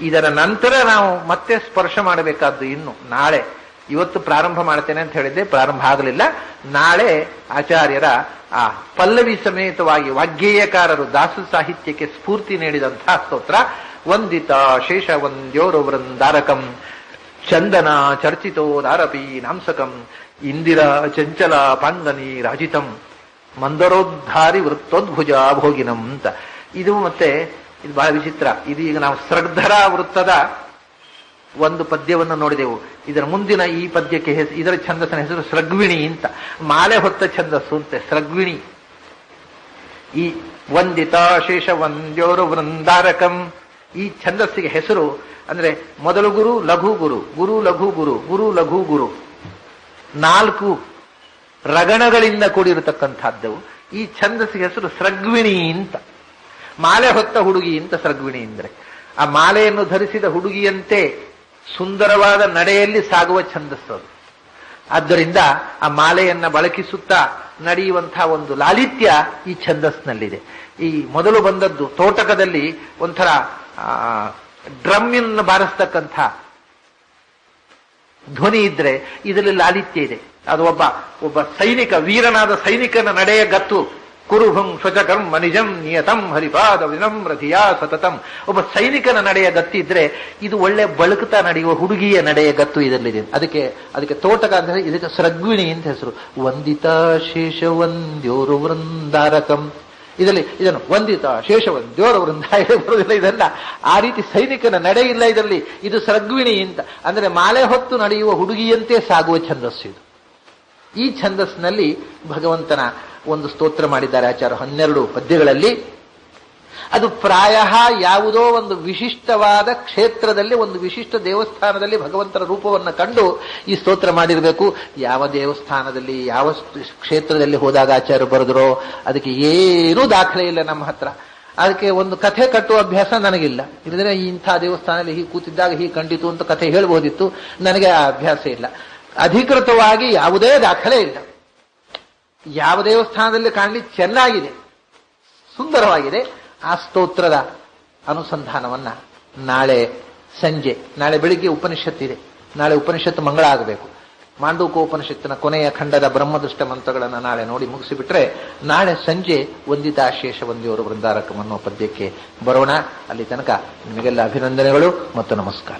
ಇದರ ನಂತರ ನಾವು ಮತ್ತೆ ಸ್ಪರ್ಶ ಮಾಡಬೇಕಾದ್ದು ಇನ್ನು ನಾಳೆ. ಇವತ್ತು ಪ್ರಾರಂಭ ಮಾಡ್ತೇನೆ ಅಂತ ಹೇಳಿದ್ದೆ, ಪ್ರಾರಂಭ ಆಗಲಿಲ್ಲ. ನಾಳೆ ಆಚಾರ್ಯರ ಆ ಪಲ್ಲವಿ ಸಮೇತವಾಗಿ ವಾಗ್ಗೇಯಕಾರರು ದಾಸ ಸಾಹಿತ್ಯಕ್ಕೆ ಸ್ಫೂರ್ತಿ ನೀಡಿದಂತಹ ಸ್ತೋತ್ರ ವಂದಿತ ಶೇಷ ವಂದ್ಯೋರು ವೃಂದಾರಕಂ ಚಂದನ ಚರ್ಚಿತೋ ದಾರಪಿ ನಾಂಸಕಂ ಇಂದಿರಾ ಚಂಚಲ ಪಾಂಗನಿ ರಾಜಿತಂ ಮಂದರೋದ್ಧಾರಿ ವೃತ್ತೋದ್ಭುಜ ಭೋಗಿನಂ ಅಂತ. ಇದು ಮತ್ತೆ ಇದು ಬಹಳ ವಿಚಿತ್ರ. ಇದು ಈಗ ನಾವು ಸೃಗ್ಧರ ವೃತ್ತದ ಒಂದು ಪದ್ಯವನ್ನು ನೋಡಿದೆವು. ಇದರ ಮುಂದಿನ ಈ ಪದ್ಯಕ್ಕೆ ಇದರ ಛಂದಸ್ಸಿನ ಹೆಸರು ಸೃಗ್ವಿಣಿ ಅಂತ. ಮಾಲೆ ಹೊತ್ತ ಛಂದಸ್ಸು ಅಂತೆ ಸೃಗ್ವಿಣಿ. ಈ ವಂದಿತ ಶೇಷ ವಂದ್ಯೋರು ವೃಂದಾರಕಂ ಈ ಛಂದಸ್ಸಿಗೆ ಹೆಸರು. ಅಂದ್ರೆ ಮೊದಲು ಗುರು ಲಘು ಗುರು, ಗುರು ಲಘು ಗುರು, ಗುರು ಲಘು ಗುರು, 4 ರಗಣಗಳಿಂದ ಕೂಡಿರತಕ್ಕಂಥದ್ದು. ಈ ಛಂದಸ್ಸಿಗೆ ಹೆಸರು ಸೃಗ್ವಿಣಿ ಅಂತ. ಮಾಲೆ ಹೊತ್ತ ಹುಡುಗಿ ಅಂತ ಸೃಗ್ವಿಣಿ ಅಂದ್ರೆ. ಆ ಮಾಲೆಯನ್ನು ಧರಿಸಿದ ಹುಡುಗಿಯಂತೆ ಸುಂದರವಾದ ನಡೆಯಲ್ಲಿ ಸಾಗುವ ಛಂದಸ್ಸು ಅದು. ಆದ್ದರಿಂದ ಆ ಮಾಲೆಯನ್ನ ಬಳಕಿಸುತ್ತಾ ನಡೆಯುವಂತಹ ಒಂದು ಲಾಲಿತ್ಯ ಈ ಛಂದಸ್ಸಿನಲ್ಲಿದೆ. ಈ ಮೊದಲು ಬಂದದ್ದು ತೋಟಕದಲ್ಲಿ ಒಂಥರ ಡ್ರಮ್ಮಿನ ಬಾರಿಸ್ತಕ್ಕಂಥ ಧ್ವನಿ ಇದ್ರೆ ಇದರಲ್ಲಿ ಲಾಲಿತ್ಯ ಇದೆ. ಅದು ಒಬ್ಬ ಸೈನಿಕ, ವೀರನಾದ ಸೈನಿಕನ ನಡೆಯ ಗತ್ತು. ಕುರುಭಂ ಸ್ವಚಕರ್ಮ ನಿಜಂ ನಿಯತಂ ಹರಿಪಾದ ವಿನಮ್ರಧಿಯಾ ಸತತಂ. ಒಬ್ಬ ಸೈನಿಕನ ನಡೆಯ ಗತ್ತಿದ್ರೆ ಇದು ಒಳ್ಳೆ ಬಳುಕುತ್ತಾ ನಡೆಯುವ ಹುಡುಗಿಯ ನಡೆಯ ಗತ್ತು ಇದರಲ್ಲಿದೆ. ಅದಕ್ಕೆ ತೋಟಕ ಅಂತ ಹೇಳಿ ಇದಕ್ಕೆ ಸೃಗ್ವಿಣಿ ಅಂತ ಹೆಸರು. ವಂದಿತ ಶೇಷ ವಂದ್ಯೋರು ವೃಂದಾರಕಂ. ಇದನ್ನು ವಂದಿತ ಶೇಷ ವಂದ್ಯೋರು ವೃಂದಾರ ಬರುವುದಿಲ್ಲ. ಇದೆಲ್ಲ ಆ ರೀತಿ ಸೈನಿಕನ ನಡೆ ಇಲ್ಲ ಇದರಲ್ಲಿ. ಇದು ಸೃಗ್ವಿಣಿ ಅಂತ ಅಂದ್ರೆ ಮಾಲೆ ಹೊತ್ತು ನಡೆಯುವ ಹುಡುಗಿಯಂತೆ ಸಾಗುವ ಛಂದಸ್ಸು ಇದು. ಈ ಛಂದಸ್ಸಿನಲ್ಲಿ ಭಗವಂತನ ಒಂದು ಸ್ತೋತ್ರ ಮಾಡಿದ್ದಾರೆ ಆಚಾರ್ಯ 12 ಪದ್ಯಗಳಲ್ಲಿ. ಅದು ಪ್ರಾಯ ಯಾವುದೋ ಒಂದು ವಿಶಿಷ್ಟವಾದ ಕ್ಷೇತ್ರದಲ್ಲಿ, ಒಂದು ವಿಶಿಷ್ಟ ದೇವಸ್ಥಾನದಲ್ಲಿ ಭಗವಂತನ ರೂಪವನ್ನು ಕಂಡು ಈ ಸ್ತೋತ್ರ ಮಾಡಿರಬೇಕು. ಯಾವ ದೇವಸ್ಥಾನದಲ್ಲಿ ಯಾವ ಕ್ಷೇತ್ರದಲ್ಲಿ ಹೋದಾಗ ಆಚಾರ್ಯರು ಬರೆದರೋ ಅದಕ್ಕೆ ಏನೂ ದಾಖಲೆ ಇಲ್ಲ ನಮ್ಮ ಹತ್ರ. ಅದಕ್ಕೆ ಒಂದು ಕಥೆ ಕಟ್ಟುವ ಅಭ್ಯಾಸ ನನಗಿಲ್ಲ. ಇಲ್ಲದ್ರೆ ಇಂಥ ದೇವಸ್ಥಾನದಲ್ಲಿ ಹೀಗೆ ಕೂತಿದ್ದಾಗ ಹೀಗೆ ಕಂಡಿತು ಅಂತ ಕಥೆ ಹೇಳ್ಬೋದಿತ್ತು. ನನಗೆ ಆ ಅಭ್ಯಾಸ ಇಲ್ಲ. ಅಧಿಕೃತವಾಗಿ ಯಾವುದೇ ದಾಖಲೆ ಇಲ್ಲ. ಯಾವ ದೇವಸ್ಥಾನದಲ್ಲಿ ಕಾಣಲಿ ಚೆನ್ನಾಗಿದೆ, ಸುಂದರವಾಗಿದೆ. ಆ ಸ್ತೋತ್ರದ ಅನುಸಂಧಾನವನ್ನ ನಾಳೆ ಸಂಜೆ, ನಾಳೆ ಬೆಳಿಗ್ಗೆ ಉಪನಿಷತ್ತಿದೆ. ನಾಳೆ ಉಪನಿಷತ್ತು ಮಂಗಳ ಆಗಬೇಕು. ಮಾಂಡೂಕೋಪನಿಷತ್ತಿನ ಕೊನೆಯ ಖಂಡದ ಬ್ರಹ್ಮದೃಷ್ಟ ಮಂತ್ರಗಳನ್ನು ನಾಳೆ ನೋಡಿ ಮುಗಿಸಿಬಿಟ್ರೆ ನಾಳೆ ಸಂಜೆ ವಂದಿತಾಶೇಷ ವಂದ್ಯೋರು ವೃಂದಾರಕಂ ಅನ್ನೋ ಪದ್ಯಕ್ಕೆ ಬರೋಣ. ಅಲ್ಲಿ ತನಕ ನಿಮಗೆಲ್ಲ ಅಭಿನಂದನೆಗಳು ಮತ್ತು ನಮಸ್ಕಾರ.